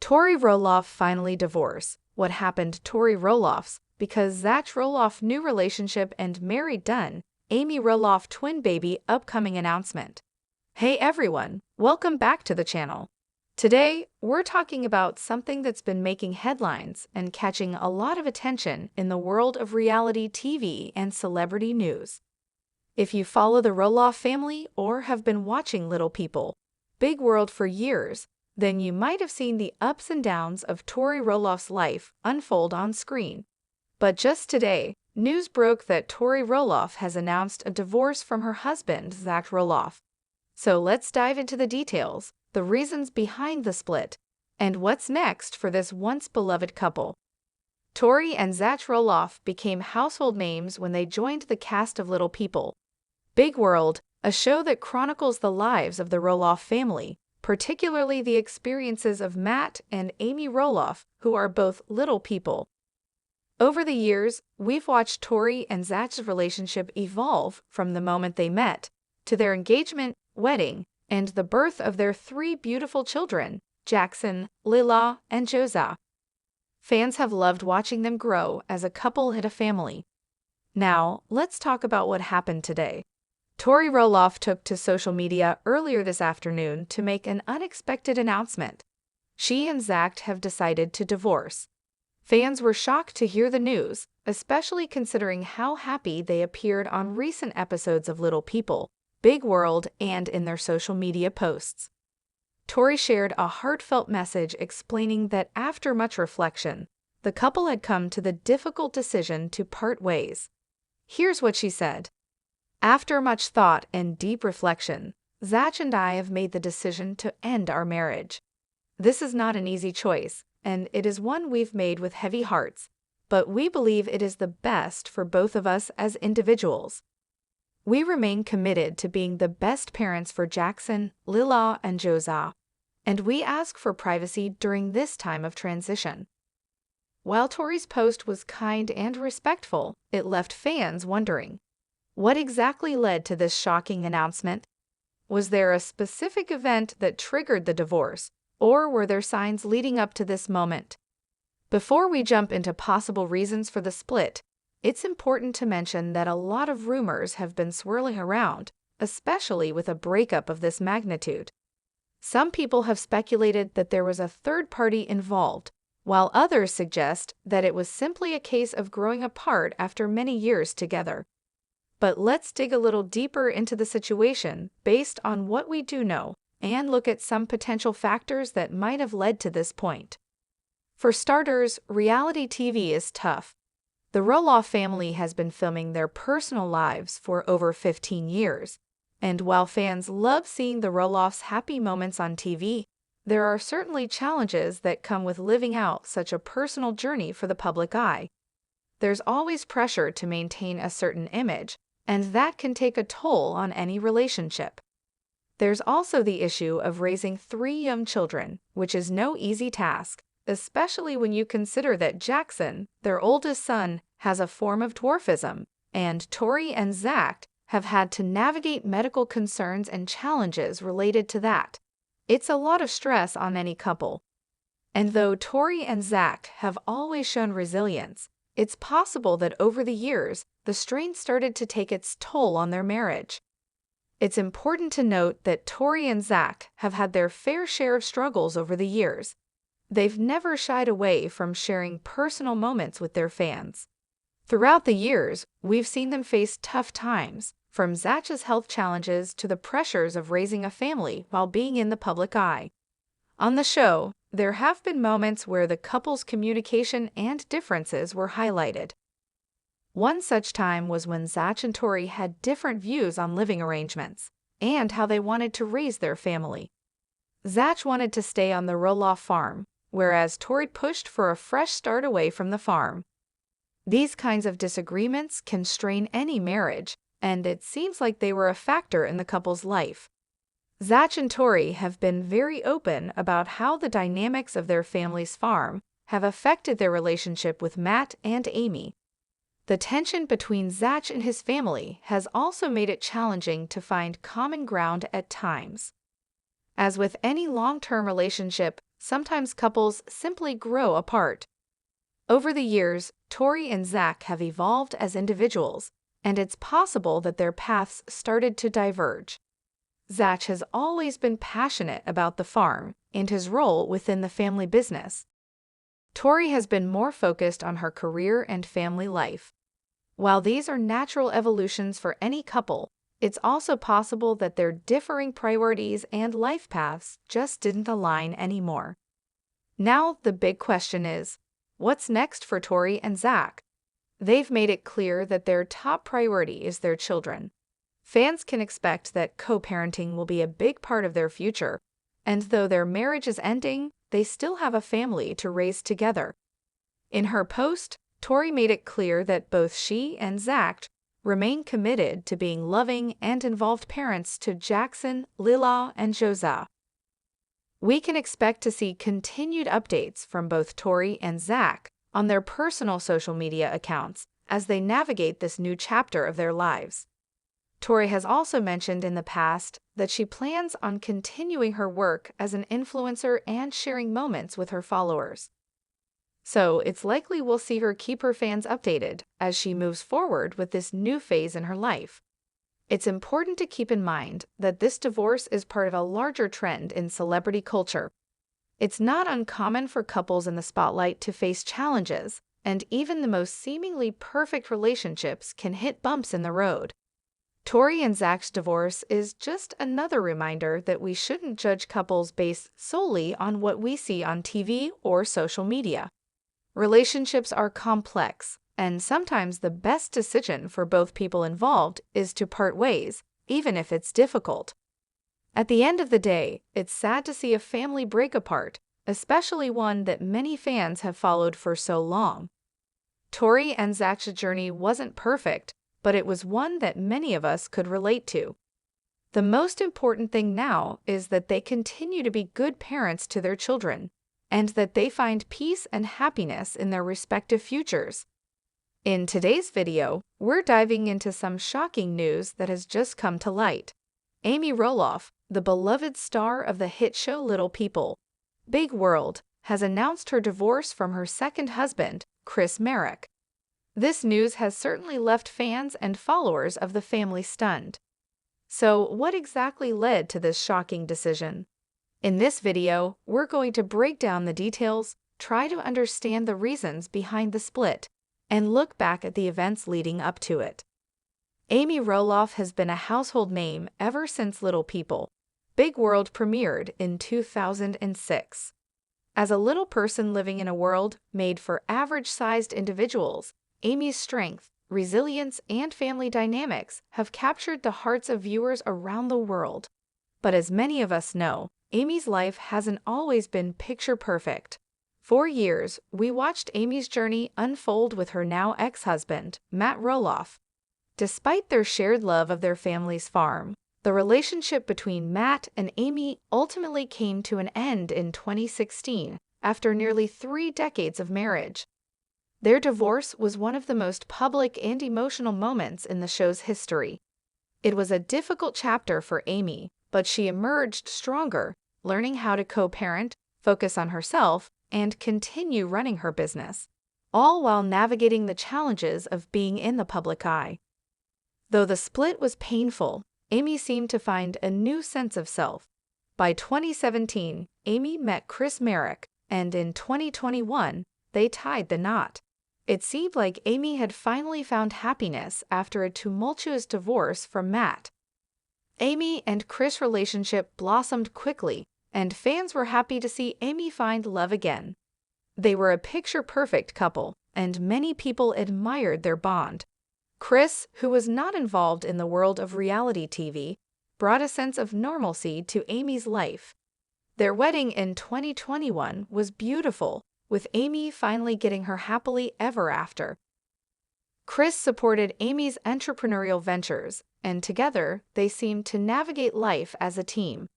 Tori Roloff finally divorced. What happened to Tori Roloff's? Because Zach Roloff new relationship and married done. Amy Roloff twin baby upcoming announcement. Hey everyone, welcome back to the channel. Today, we're talking about something that's been making headlines and catching a lot of attention in the world of reality TV and celebrity news. If you follow the Roloff family or have been watching Little People, Big World for years, then you might have seen the ups and downs of Tori Roloff's life unfold on screen. But just today, news broke that Tori Roloff has announced a divorce from her husband, Zach Roloff. So let's dive into the details, the reasons behind the split, and what's next for this once beloved couple. Tori and Zach Roloff became household names when they joined the cast of Little People, Big World, a show that chronicles the lives of the Roloff family, particularly the experiences of Matt and Amy Roloff, who are both Little People. Over the years, we've watched Tori and Zach's relationship evolve from the moment they met to their engagement, wedding, and the birth of their three beautiful children, Jackson, Lila, and Josiah. Fans have loved watching them grow as a couple and a family. Now, let's talk about what happened today. Tori Roloff took to social media earlier this afternoon to make an unexpected announcement. She and Zach have decided to divorce. Fans were shocked to hear the news, especially considering how happy they appeared on recent episodes of Little People, Big World, and in their social media posts. Tori shared a heartfelt message explaining that after much reflection, the couple had come to the difficult decision to part ways. Here's what she said. After much thought and deep reflection, Zach and I have made the decision to end our marriage. This is not an easy choice, and it is one we've made with heavy hearts, but we believe it is the best for both of us as individuals. We remain committed to being the best parents for Jackson, Lila, and Josiah, and we ask for privacy during this time of transition. While Tori's post was kind and respectful, it left fans wondering, what exactly led to this shocking announcement? Was there a specific event that triggered the divorce, or were there signs leading up to this moment? Before we jump into possible reasons for the split, it's important to mention that a lot of rumors have been swirling around, especially with a breakup of this magnitude. Some people have speculated that there was a third party involved, while others suggest that it was simply a case of growing apart after many years together. But let's dig a little deeper into the situation based on what we do know and look at some potential factors that might have led to this point. For starters, reality TV is tough. The Roloff family has been filming their personal lives for over 15 years, and while fans love seeing the Roloffs' happy moments on TV, there are certainly challenges that come with living out such a personal journey for the public eye. There's always pressure to maintain a certain image, and that can take a toll on any relationship. There's also the issue of raising three young children, which is no easy task, especially when you consider that Jackson, their oldest son, has a form of dwarfism, and Tori and Zach have had to navigate medical concerns and challenges related to that. It's a lot of stress on any couple. And though Tori and Zach have always shown resilience, it's possible that over the years, the strain started to take its toll on their marriage. It's important to note that Tori and Zach have had their fair share of struggles over the years. They've never shied away from sharing personal moments with their fans. Throughout the years, we've seen them face tough times, from Zach's health challenges to the pressures of raising a family while being in the public eye. On the show, there have been moments where the couple's communication and differences were highlighted. One such time was when Zach and Tori had different views on living arrangements and how they wanted to raise their family. Zach wanted to stay on the Roloff farm, whereas Tori pushed for a fresh start away from the farm. These kinds of disagreements can strain any marriage, and it seems like they were a factor in the couple's life. Zach and Tori have been very open about how the dynamics of their family's farm have affected their relationship with Matt and Amy. The tension between Zach and his family has also made it challenging to find common ground at times. As with any long-term relationship, sometimes couples simply grow apart. Over the years, Tori and Zach have evolved as individuals, and it's possible that their paths started to diverge. Zach has always been passionate about the farm and his role within the family business. Tori has been more focused on her career and family life. While these are natural evolutions for any couple, it's also possible that their differing priorities and life paths just didn't align anymore. Now, the big question is, what's next for Tori and Zach? They've made it clear that their top priority is their children. Fans can expect that co-parenting will be a big part of their future, and though their marriage is ending, they still have a family to raise together. In her post, Tori made it clear that both she and Zach remain committed to being loving and involved parents to Jackson, Lila, and Joza. We can expect to see continued updates from both Tori and Zach on their personal social media accounts as they navigate this new chapter of their lives. Tori has also mentioned in the past that she plans on continuing her work as an influencer and sharing moments with her followers. So it's likely we'll see her keep her fans updated as she moves forward with this new phase in her life. It's important to keep in mind that this divorce is part of a larger trend in celebrity culture. It's not uncommon for couples in the spotlight to face challenges, and even the most seemingly perfect relationships can hit bumps in the road. Tori and Zach's divorce is just another reminder that we shouldn't judge couples based solely on what we see on TV or social media. Relationships are complex, and sometimes the best decision for both people involved is to part ways, even if it's difficult. At the end of the day, it's sad to see a family break apart, especially one that many fans have followed for so long. Tori and Zach's journey wasn't perfect, but it was one that many of us could relate to. The most important thing now is that they continue to be good parents to their children, and that they find peace and happiness in their respective futures. In today's video, we're diving into some shocking news that has just come to light. Amy Roloff, the beloved star of the hit show Little People, Big World, has announced her divorce from her second husband, Chris Marek. This news has certainly left fans and followers of the family stunned. So, what exactly led to this shocking decision? In this video, we're going to break down the details, try to understand the reasons behind the split, and look back at the events leading up to it. Amy Roloff has been a household name ever since Little People, Big World premiered in 2006. As a little person living in a world made for average-sized individuals, Amy's strength, resilience, and family dynamics have captured the hearts of viewers around the world. But as many of us know, Amy's life hasn't always been picture-perfect. For years, we watched Amy's journey unfold with her now ex-husband, Matt Roloff. Despite their shared love of their family's farm, the relationship between Matt and Amy ultimately came to an end in 2016, after nearly 3 decades of marriage. Their divorce was one of the most public and emotional moments in the show's history. It was a difficult chapter for Amy, but she emerged stronger, learning how to co-parent, focus on herself, and continue running her business, all while navigating the challenges of being in the public eye. Though the split was painful, Amy seemed to find a new sense of self. By 2017, Amy met Chris Marek, and in 2021, they tied the knot. It seemed like Amy had finally found happiness after a tumultuous divorce from Matt. Amy and Chris' relationship blossomed quickly, and fans were happy to see Amy find love again. They were a picture-perfect couple, and many people admired their bond. Chris, who was not involved in the world of reality TV, brought a sense of normalcy to Amy's life. Their wedding in 2021 was beautiful, with Amy finally getting her happily ever after. Chris supported Amy's entrepreneurial ventures, and together they seemed to navigate life as a team.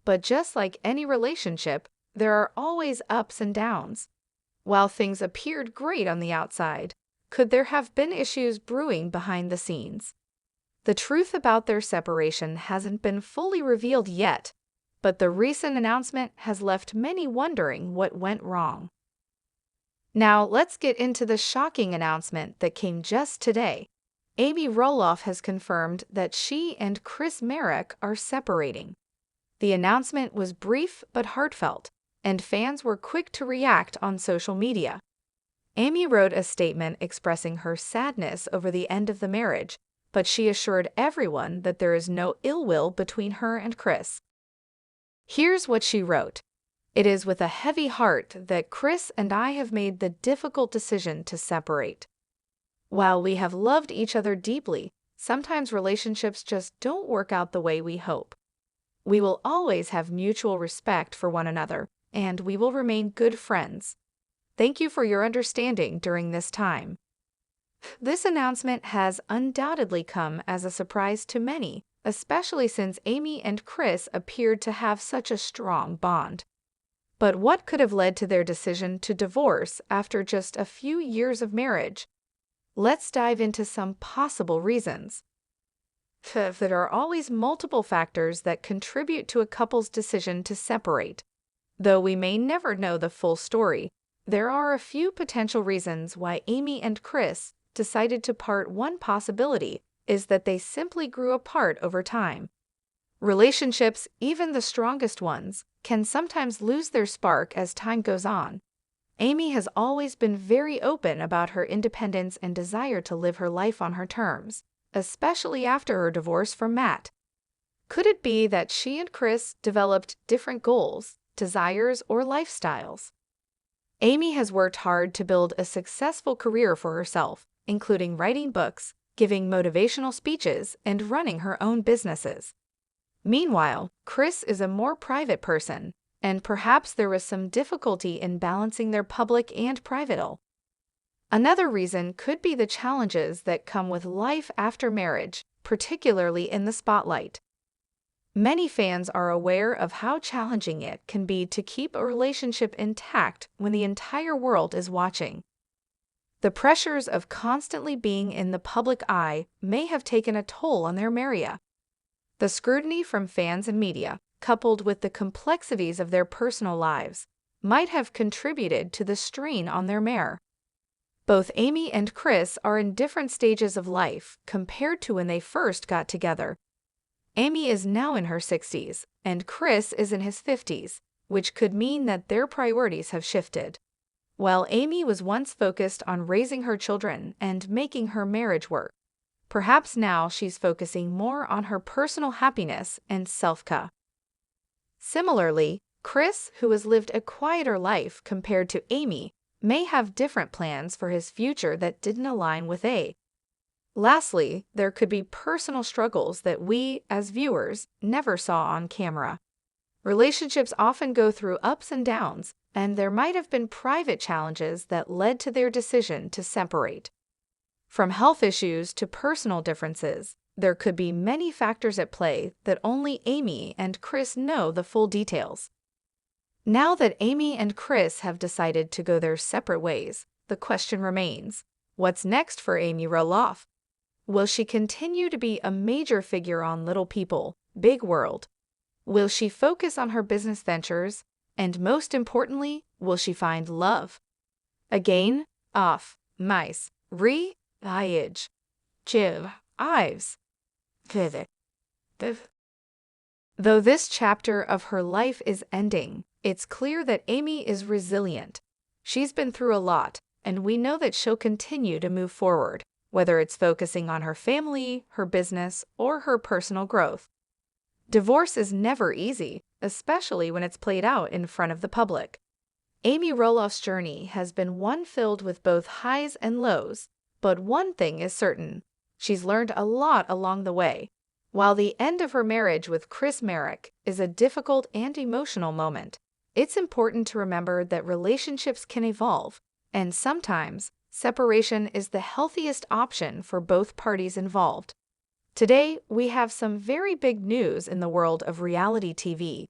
But just like any relationship, there are always ups and downs. While things appeared great on the outside, could there have been issues brewing behind the scenes? The truth about their separation hasn't been fully revealed yet. but the recent announcement has left many wondering what went wrong. Now, let's get into the shocking announcement that came just today. Amy Roloff has confirmed that she and Chris Marek are separating. The announcement was brief but heartfelt, and fans were quick to react on social media. Amy wrote a statement expressing her sadness over the end of the marriage, but she assured everyone that there is no ill will between her and Chris. Here's what she wrote. "It is with a heavy heart that Chris and I have made the difficult decision to separate. While we have loved each other deeply, sometimes relationships just don't work out the way we hope. We will always have mutual respect for one another, and we will remain good friends. Thank you for your understanding during this time." This announcement has undoubtedly come as a surprise to many, especially since Amy and Chris appeared to have such a strong bond. But what could have led to their decision to divorce after just a few years of marriage? Let's dive into some possible reasons. There are always multiple factors that contribute to a couple's decision to separate. Though we may never know the full story, there are a few potential reasons why Amy and Chris decided to part. One possibility is that they simply grew apart over time. Relationships, even the strongest ones, can sometimes lose their spark as time goes on. Amy has always been very open about her independence and desire to live her life on her terms, especially after her divorce from Matt. Could it be that she and Chris developed different goals, desires, or lifestyles? Amy has worked hard to build a successful career for herself, including writing books, giving motivational speeches, and running her own businesses. Meanwhile, Chris is a more private person, and perhaps there was some difficulty in balancing their public and private life. Another reason could be the challenges that come with life after marriage, particularly in the spotlight. Many fans are aware of how challenging it can be to keep a relationship intact when the entire world is watching. The pressures of constantly being in the public eye may have taken a toll on their marriage. The scrutiny from fans and media, coupled with the complexities of their personal lives, might have contributed to the strain on their marriage. Both Amy and Chris are in different stages of life compared to when they first got together. Amy is now in her 60s, and Chris is in his 50s, which could mean that their priorities have shifted. While Amy was once focused on raising her children and making her marriage work, perhaps now she's focusing more on her personal happiness and self-care. Similarly, Chris, who has lived a quieter life compared to Amy, may have different plans for his future that didn't align with A. Lastly, there could be personal struggles that we, as viewers, never saw on camera. Relationships often go through ups and downs, and there might have been private challenges that led to their decision to separate. From health issues to personal differences, there could be many factors at play that only Amy and Chris know the full details. Now that Amy and Chris have decided to go their separate ways, the question remains, what's next for Amy Roloff? Will she continue to be a major figure on Little People, Big World? Will she focus on her business ventures? And most importantly, will she find love? Again, off, mice, voyage, jiv, ives. Though this chapter of her life is ending, it's clear that Amy is resilient. She's been through a lot, and we know that she'll continue to move forward, whether it's focusing on her family, her business, or her personal growth. Divorce is never easy, especially when it's played out in front of the public. Amy Roloff's journey has been one filled with both highs and lows, but one thing is certain, she's learned a lot along the way. While the end of her marriage with Chris Marek is a difficult and emotional moment, it's important to remember that relationships can evolve, and sometimes separation is the healthiest option for both parties involved. Today, we have some very big news in the world of reality TV.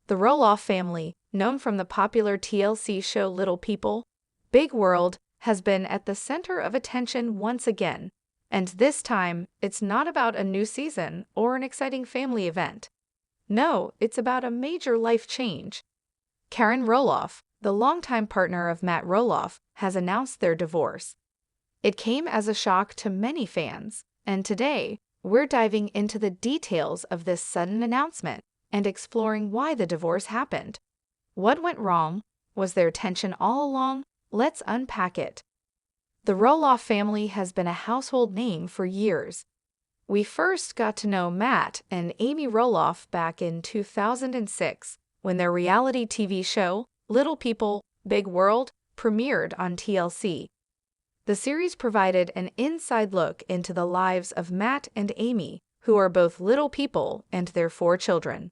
The Roloff family, known from the popular TLC show Little People, Big World, has been at the center of attention once again. And this time, it's not about a new season or an exciting family event. No, it's about a major life change. Karen Roloff, the longtime partner of Matt Roloff, has announced their divorce. It came as a shock to many fans, and today, we're diving into the details of this sudden announcement and exploring why the divorce happened. What went wrong? Was there tension all along? Let's unpack it. The Roloff family has been a household name for years. We first got to know Matt and Amy Roloff back in 2006 when their reality TV show, Little People, Big World, premiered on TLC. The series provided an inside look into the lives of Matt and Amy, who are both little people, and their 4 children.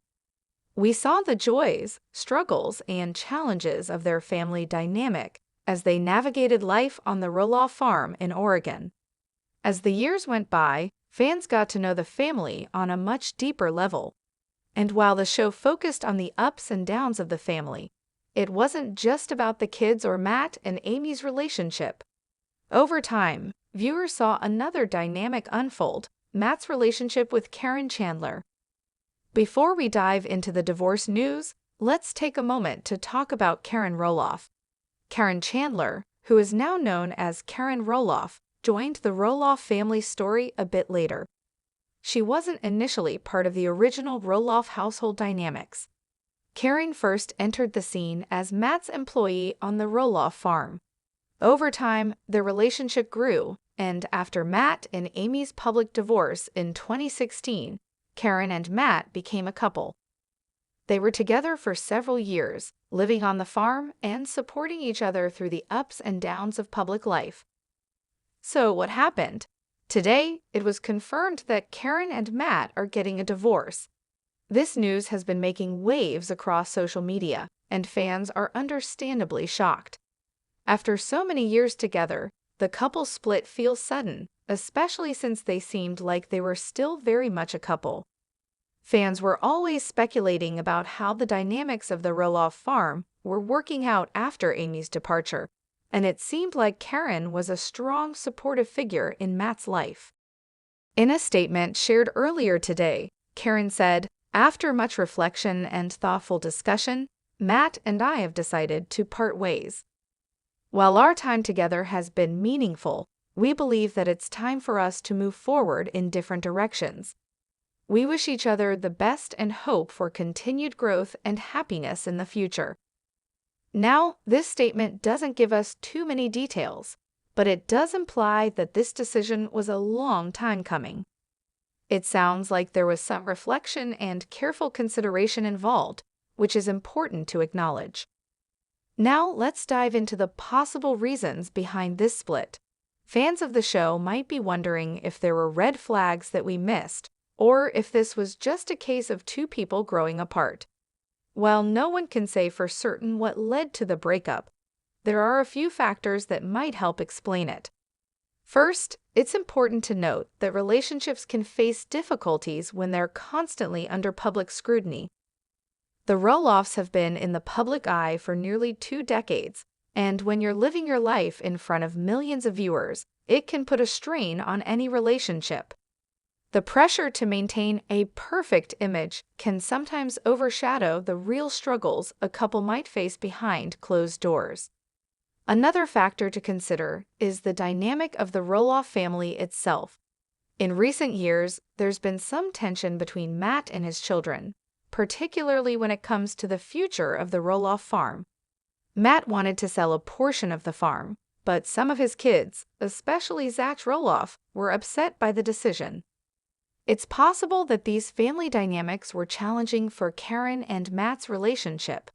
We saw the joys, struggles, and challenges of their family dynamic as they navigated life on the Roloff farm in Oregon. As the years went by, fans got to know the family on a much deeper level. And while the show focused on the ups and downs of the family, it wasn't just about the kids or Matt and Amy's relationship. Over time, viewers saw another dynamic unfold: Matt's relationship with Karen Chandler. Before we dive into the divorce news, let's take a moment to talk about Karen Roloff. Karen Chandler, who is now known as Karen Roloff, joined the Roloff family story a bit later. She wasn't initially part of the original Roloff household dynamics. Karen first entered the scene as Matt's employee on the Roloff farm. Over time, their relationship grew, and after Matt and Amy's public divorce in 2016, Karen and Matt became a couple. They were together for several years, living on the farm and supporting each other through the ups and downs of public life. So what happened? Today, it was confirmed that Karen and Matt are getting a divorce. This news has been making waves across social media, and fans are understandably shocked. After so many years together, the couple's split feels sudden, especially since they seemed like they were still very much a couple. Fans were always speculating about how the dynamics of the Roloff farm were working out after Amy's departure, and it seemed like Karen was a strong supportive figure in Matt's life. In a statement shared earlier today, Karen said, "After much reflection and thoughtful discussion, Matt and I have decided to part ways. While our time together has been meaningful, we believe that it's time for us to move forward in different directions. We wish each other the best and hope for continued growth and happiness in the future." Now, this statement doesn't give us too many details, but it does imply that this decision was a long time coming. It sounds like there was some reflection and careful consideration involved, which is important to acknowledge. Now, let's dive into the possible reasons behind this split. Fans of the show might be wondering if there were red flags that we missed, or if this was just a case of 2 people growing apart. While no one can say for certain what led to the breakup, there are a few factors that might help explain it. First, it's important to note that relationships can face difficulties when they're constantly under public scrutiny. The Roloffs have been in the public eye for nearly 2 decades, and when you're living your life in front of millions of viewers, it can put a strain on any relationship. The pressure to maintain a perfect image can sometimes overshadow the real struggles a couple might face behind closed doors. Another factor to consider is the dynamic of the Roloff family itself. In recent years, there's been some tension between Matt and his children, particularly when it comes to the future of the Roloff farm. Matt wanted to sell a portion of the farm, but some of his kids, especially Zach Roloff, were upset by the decision. It's possible that these family dynamics were challenging for Karen and Matt's relationship.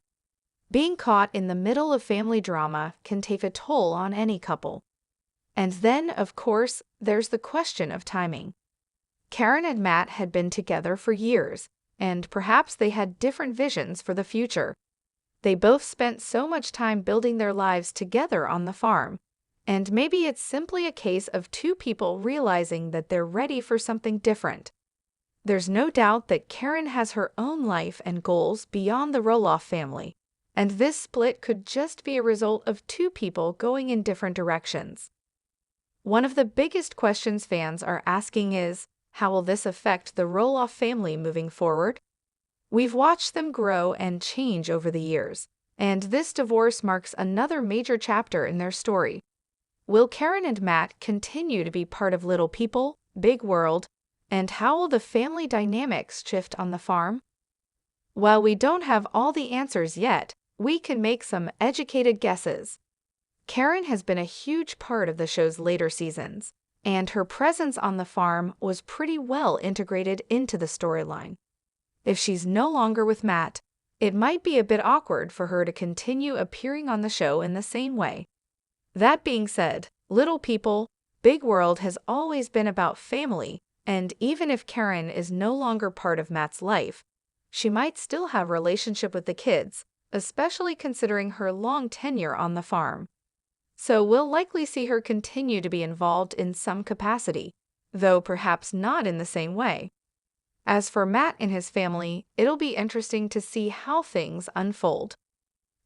Being caught in the middle of family drama can take a toll on any couple. And then, of course, there's the question of timing. Karen and Matt had been together for years, and perhaps they had different visions for the future. They both spent so much time building their lives together on the farm, and maybe it's simply a case of 2 people realizing that they're ready for something different. There's no doubt that Karen has her own life and goals beyond the Roloff family, and this split could just be a result of 2 people going in different directions. One of the biggest questions fans are asking is, how will this affect the Roloff family moving forward? We've watched them grow and change over the years, and this divorce marks another major chapter in their story. Will Karen and Matt continue to be part of Little People, Big World, and how will the family dynamics shift on the farm? While we don't have all the answers yet, we can make some educated guesses. Karen has been a huge part of the show's later seasons, and her presence on the farm was pretty well integrated into the storyline. If she's no longer with Matt, it might be a bit awkward for her to continue appearing on the show in the same way. That being said, Little People, Big World has always been about family, and even if Karen is no longer part of Matt's life, she might still have a relationship with the kids, especially considering her long tenure on the farm. So we'll likely see her continue to be involved in some capacity, though perhaps not in the same way. As for Matt and his family, it'll be interesting to see how things unfold.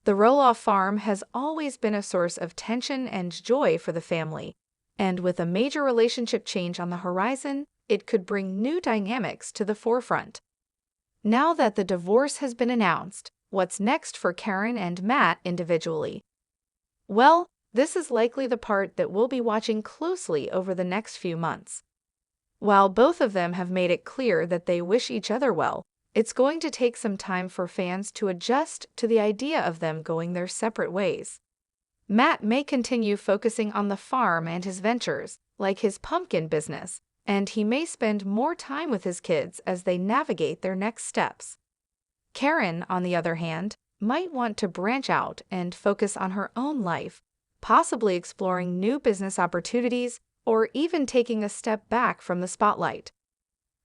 The Roloff farm has always been a source of tension and joy for the family, and with a major relationship change on the horizon, it could bring new dynamics to the forefront. Now that the divorce has been announced, what's next for Karen and Matt individually? Well, this is likely the part that we'll be watching closely over the next few months. While both of them have made it clear that they wish each other well, it's going to take some time for fans to adjust to the idea of them going their separate ways. Matt may continue focusing on the farm and his ventures, like his pumpkin business, and he may spend more time with his kids as they navigate their next steps. Karen, on the other hand, might want to branch out and focus on her own life, possibly exploring new business opportunities or even taking a step back from the spotlight.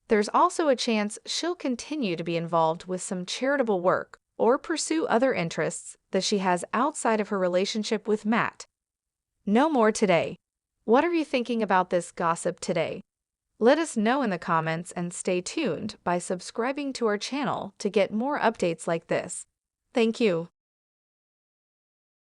There's also a chance she'll continue to be involved with some charitable work or pursue other interests that she has outside of her relationship with Matt. No more today. What are you thinking about this gossip today? Let us know in the comments and stay tuned by subscribing to our channel to get more updates like this. Thank you.